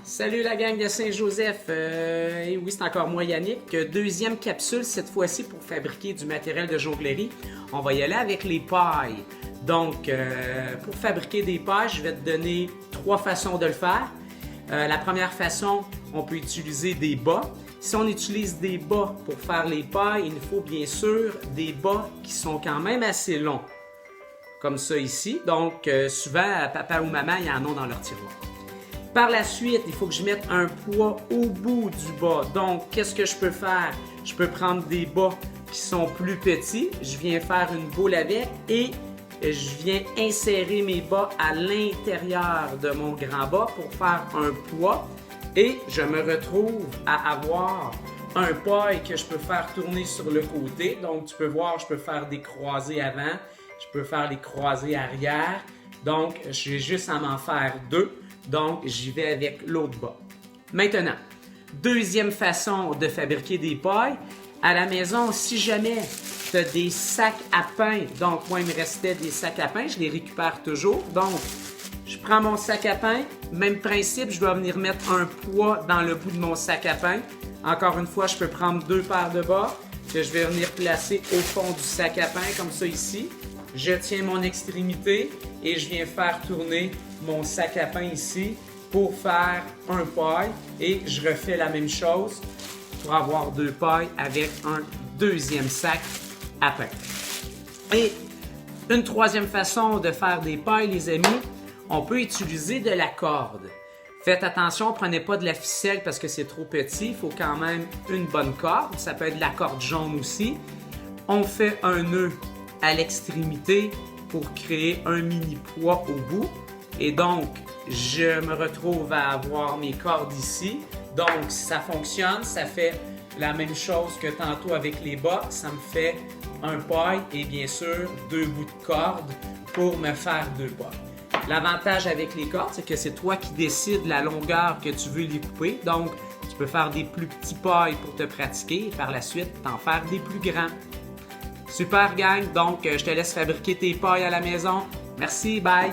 Salut la gang de Saint-Joseph, et oui c'est encore moi Yannick, deuxième capsule cette fois-ci pour fabriquer du matériel de jonglerie. On va y aller avec les pailles. Donc pour fabriquer des pailles, je vais te donner trois façons de le faire. La première façon, on peut utiliser des bas. Si on utilise des bas pour faire les pailles, il nous faut bien sûr des bas qui sont quand même assez longs. Comme ça ici, donc souvent papa ou maman ils en ont dans leur tiroir. Par la suite, il faut que je mette un poids au bout du bas. Donc, qu'est-ce que je peux faire? Je peux prendre des bas qui sont plus petits. Je viens faire une boule avec et je viens insérer mes bas à l'intérieur de mon grand bas pour faire un poids. Et je me retrouve à avoir un paille que je peux faire tourner sur le côté. Donc, tu peux voir, je peux faire des croisés avant, je peux faire les croisés arrière. Donc, j'ai juste à m'en faire deux. Donc, j'y vais avec l'autre bas. Maintenant, deuxième façon de fabriquer des pailles. À la maison, si jamais tu as des sacs à pain, donc moi, il me restait des sacs à pain, je les récupère toujours. Donc, je prends mon sac à pain, même principe, je dois venir mettre un poids dans le bout de mon sac à pain. Encore une fois, je peux prendre deux paires de bas que je vais venir placer au fond du sac à pain, comme ça ici. Je tiens mon extrémité et je viens faire tourner mon sac à pain ici pour faire un paille et je refais la même chose pour avoir deux pailles avec un deuxième sac à pain. Et une troisième façon de faire des pailles, les amis, on peut utiliser de la corde. Faites attention, prenez pas de la ficelle parce que c'est trop petit, il faut quand même une bonne corde, ça peut être de la corde jaune aussi. On fait un nœud à l'extrémité pour créer un mini poids au bout. Et donc, je me retrouve à avoir mes cordes ici. Donc, si ça fonctionne, ça fait la même chose que tantôt avec les bas. Ça me fait un paille et bien sûr, deux bouts de corde pour me faire deux pailles. L'avantage avec les cordes, c'est que c'est toi qui décides la longueur que tu veux les couper. Donc, tu peux faire des plus petits pailles pour te pratiquer et par la suite, t'en faire des plus grands. Super gang, donc je te laisse fabriquer tes pailles à la maison. Merci, bye!